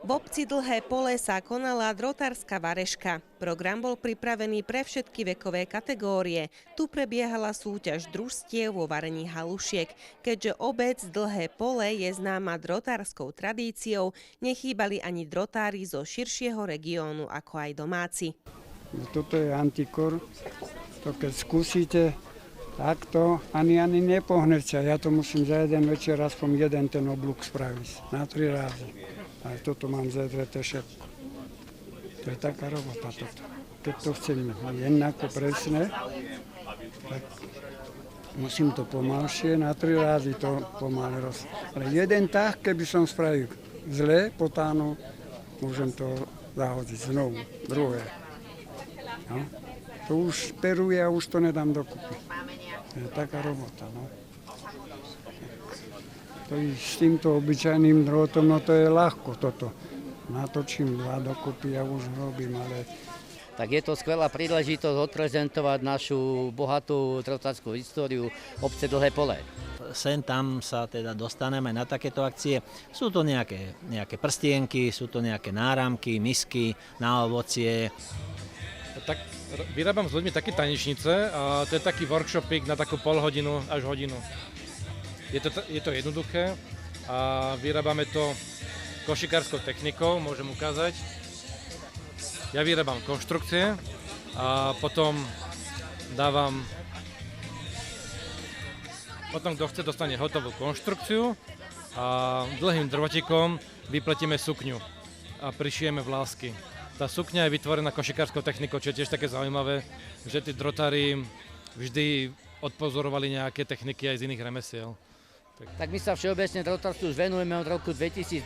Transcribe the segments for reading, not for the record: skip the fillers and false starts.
V obci Dlhé Pole sa konala drotárska vareška. Program bol pripravený pre všetky vekové kategórie. Tu prebiehala súťaž družstiev vo varení halušiek. Keďže obec Dlhé Pole je známa drotárskou tradíciou, nechýbali ani drotári zo širšieho regiónu, ako aj domáci. Toto je antikor. To keď skúsite takto, ani nepohnete. Ja to musím za jeden večer aspoň jeden ten oblúk spraviť. Na 3 razy. A toto mám zedreté všetko. To je taká robota toto. Keď to chcem jednako presne, tak musím to pomalšie, na 3 razy to pomaly roz. Ale jeden tak, keby som spravil zle, potánu, môžem to zahodiť znovu, druhé. No. To už peruje a už to nedám dokupy. To je taká robota, no. To je s týmto obyčajným drôtom, no to je ľahko toto. Natočím 2 dokopy a už robím, ale... Tak je to skvelá príležitosť odprezentovať našu bohatú drotárskú históriu obce Dlhé Pole. Sem tam sa teda dostaneme na takéto akcie. Sú to nejaké prstienky, sú to nejaké náramky, misky na ovocie. Tak vyrábam s ľuďmi také tanečnice a to je taký workshopík na takú polhodinu až hodinu. Je to jednoduché a vyrábame to košikárskou technikou, môžem ukázať. Ja vyrábam konštrukcie a potom kto chce, dostane hotovú konštrukciu a dlhým drôtikom vypletíme sukňu a prišijeme vlásky. Tá sukňa je vytvorená košikárskou technikou, čo je tiež také zaujímavé, že tí drotári vždy odpozorovali nejaké techniky aj z iných remesiel. Tak my sa všeobecne drotárstvu už venujeme od roku 2002,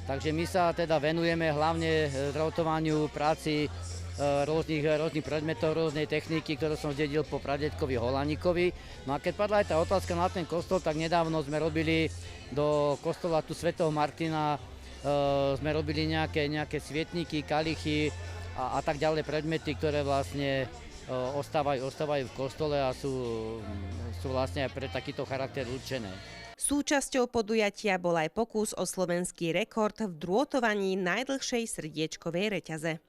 takže my sa teda venujeme hlavne drotovaniu, práci rôznych predmetov, rôznej techniky, ktoré som zdedil po pradedkovi Holanikovi. No a keď padla aj tá otázka na ten kostol, tak nedávno sme robili do kostola tu svätého Martina, sme robili nejaké svietniky, kalichy a tak ďalej predmety, ktoré vlastne ostávajú v kostole a sú vlastne aj pre takýto charakter určené. Súčasťou podujatia bol aj pokus o slovenský rekord v drôtovaní najdlhšej srdiečkovej reťaze.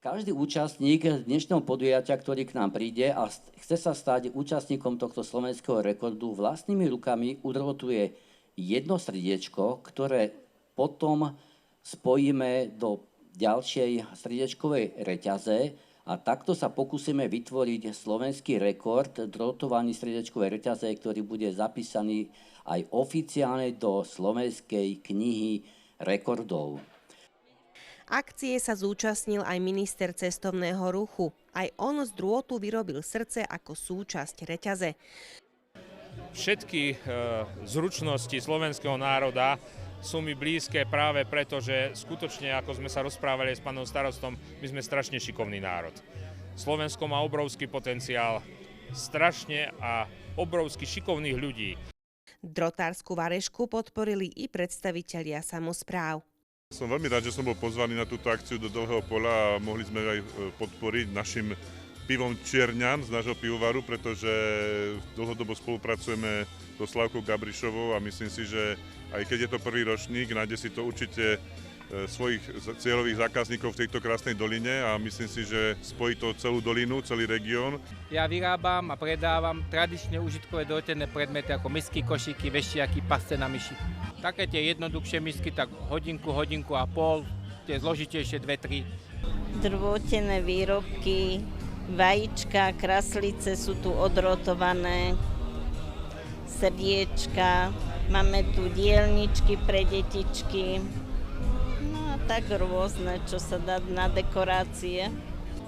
Každý účastník dnešného podujatia, ktorý k nám príde a chce sa stať účastníkom tohto slovenského rekordu, vlastnými rukami udrotuje jedno srdiečko, ktoré potom spojíme do ďalšej srdiečkovej reťaze a takto sa pokúsime vytvoriť slovenský rekord drôtovaní srdiečkovej reťaze, ktorý bude zapísaný aj oficiálne do Slovenskej knihy rekordov. Akcie sa zúčastnil aj minister cestovného ruchu. Aj on z drôtu vyrobil srdce ako súčasť reťaze. Všetky zručnosti slovenského národa sú mi blízke práve preto, že skutočne, ako sme sa rozprávali s pánom starostom, my sme strašne šikovný národ. Slovensko má obrovský potenciál, strašne a obrovsky šikovných ľudí. Drotársku varešku podporili i predstavitelia samospráv. Som veľmi rád, že som bol pozvaný na túto akciu do Dlhého Pola a mohli sme aj podporiť našim pivom Čierňan z nášho pivovaru, pretože dlhodobo spolupracujeme so Slavkou Gabrišovou a myslím si, že aj keď je to prvý ročník, nájde si to určite svojich cieľových zákazníkov v tejto krásnej doline a myslím si, že spojí to celú dolinu, celý región. Ja vyrábam a predávam tradične užitkové dojetené predmety ako misky, košíky, veštiaky, pasce na myši. Také tie jednoduchšie misky, tak hodinku a pol, tie zložitejšie 2-3. Drôtené výrobky, vajíčka, kraslice sú tu odrotované, srdiečka, máme tu dielničky pre detičky, no a tak rôzne, čo sa dá na dekorácie.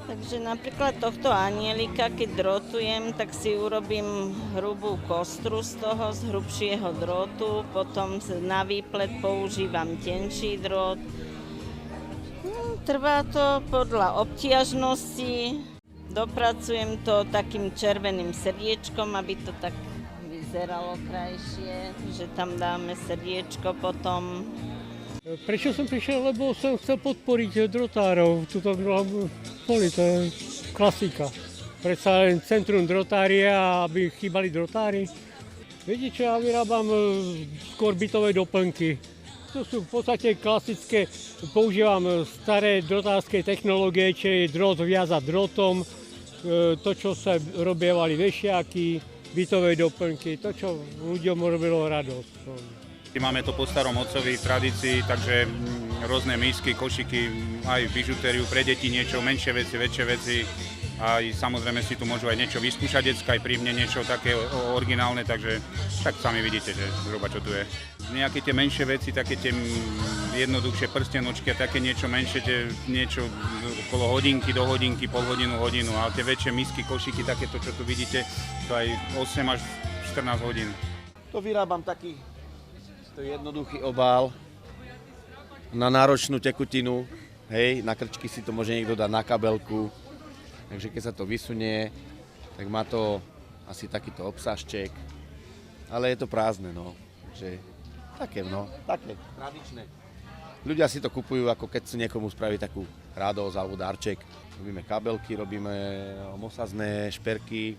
Takže napríklad tohto anielika, keď drotujem, tak si urobím hrubú kostru z toho, z hrubšieho drôtu, potom na výplet používam tenší drôt. Trvá to podľa obtiažnosti, dopracujem to takým červeným srdiečkom, aby to tak vyzeralo krajšie, že tam dáme srdiečko potom. Prečo som prišiel? Lebo som chcel podporiť drotárov. Tuto Poli, to je klasika. Predsa len centrum drotária, aby chýbali drotári. Viete čo, ja vyrábam skôr bytové doplnky. To sú v podstate klasické, používam staré drotárske technológie, čiže drôt viazať drotom, to, čo sa robievali vešiaky, bytové doplnky, to, čo ľuďom robilo radosť. Máme to po starom otcovi v tradícii, takže rôzne misky, košiky, aj bižutériu pre deti, niečo, menšie veci, väčšie veci. Aj samozrejme si tu môžu aj niečo vyskúšať decka, aj pri mne niečo také originálne, takže tak sami vidíte, že zhruba čo tu je. Nejaké tie menšie veci, také tie jednoduchšie prstenočky a také niečo menšie, niečo okolo hodinky do hodinky, pol hodinu, hodinu. A tie väčšie misky, košiky, takéto, čo tu vidíte, to aj 8 až 14 hodín. To vyrábam taký jednoduchý obal na náročnú tekutinu, hej, na krčky si to môže niekto dať na kabelku. Takže keď sa to vysunie, tak má to asi takýto obsažček, ale je to prázdne, no. Takže také tradičné. Ľudia si to kupujú, ako keď si niekomu spraví takú radosť alebo darček. Robíme kabelky, robíme mosazné šperky,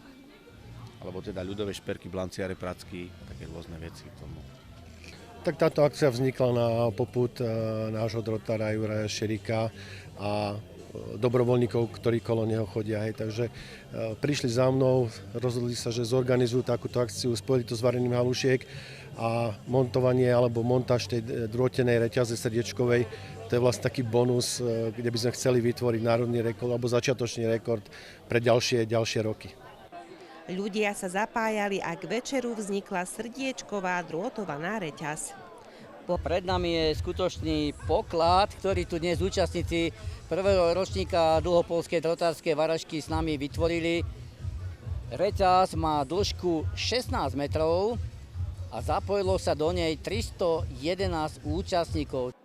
alebo teda ľudové šperky, blanciare, pracky, také rôzne veci k tomu. Tak táto akcia vznikla na popud nášho drotára Juraja Šerika a dobrovoľníkov, ktorí kolo neho chodia. Hej. Takže prišli za mnou, rozhodli sa, že zorganizujú takúto akciu, spojili to s varením halušiek a montovanie alebo montáž tej drôtenej reťaze srdiečkovej, to je vlastne taký bonus, kde by sme chceli vytvoriť národný rekord alebo začiatočný rekord pre ďalšie roky. Ľudia sa zapájali a k večeru vznikla srdiečková drôtovaná reťaz. Pred nami je skutočný poklad, ktorý tu dnes účastníci prvého ročníka dlhopolskej drotárskej varažky s nami vytvorili. Reťaz má dĺžku 16 metrov a zapojilo sa do nej 311 účastníkov.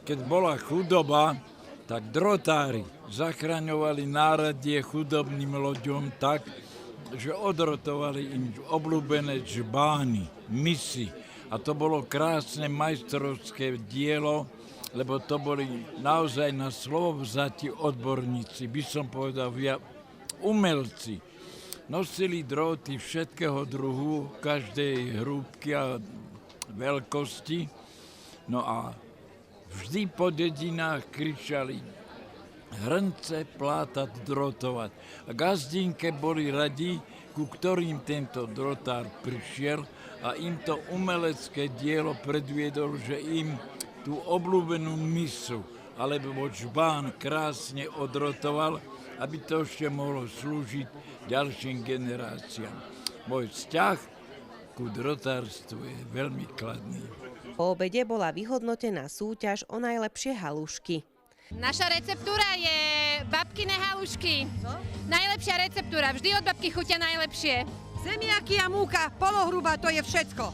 Keď bola chudoba, tak drotári zachraňovali náradie chudobným ľuďom tak, že odrotovali im obľúbené džbány, misy. A to bolo krásne majstrovské dielo, lebo to boli naozaj na slovo vzati odborníci, by som povedal, umelci. Nosili dróty všetkého druhu, každej hrúbky a veľkosti. No a vždy po dedinách kričali hrnce plátať, drotovať. A gazdinke boli radi, ku ktorým tento drotár prišiel a im to umelecké dielo predviedol, že im tú obľúbenú misu alebo džbán krásne odrotoval, aby to ešte mohlo slúžiť ďalším generáciám. Môj vzťah ku drotárstvu je veľmi kladný. Po obede bola vyhodnotená súťaž o najlepšie halušky. Naša receptúra je babkine halušky. Najlepšia receptúra, vždy od babky chutia najlepšie. Zemiaky a múka, polohrubá, to je všetko.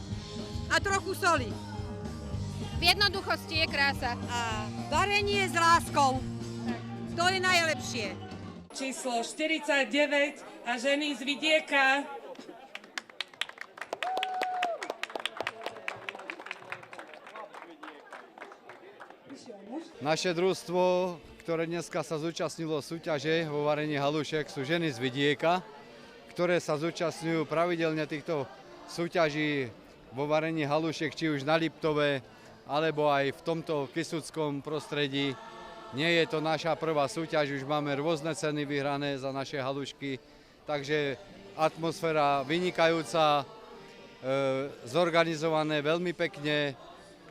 A trochu soli. V jednoduchosti je krása. A varenie s láskou, to je najlepšie. Číslo 49 a ženy z vidieka. Naše družstvo, ktoré dneska sa zúčastnilo súťaže vo varení halušiek, sú ženy z vidieka, ktoré sa zúčastňujú pravidelne týchto súťaží vo varení halušiek, či už na Liptove, alebo aj v tomto kysuckom prostredí. Nie je to naša prvá súťaž, už máme rôzne ceny vyhrané za naše halušky, takže atmosféra vynikajúca, zorganizované veľmi pekne.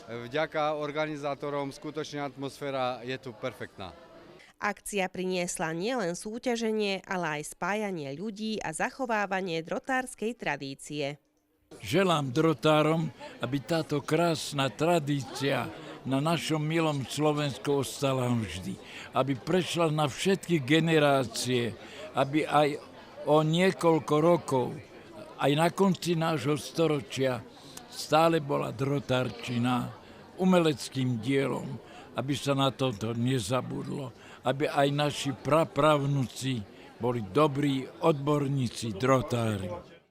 Vďaka organizátorom, skutočne atmosféra je tu perfektná. Akcia priniesla nielen súťaženie, ale aj spájanie ľudí a zachovávanie drotárskej tradície. Želám drotárom, aby táto krásna tradícia na našom milom Slovensku ostala vždy. Aby prešla na všetky generácie, aby aj o niekoľko rokov, aj na konci nášho storočia, stále bola drotárčina umeleckým dielom, aby sa na toto nezabudlo, aby aj naši prapravnúci boli dobrí odborníci drotári.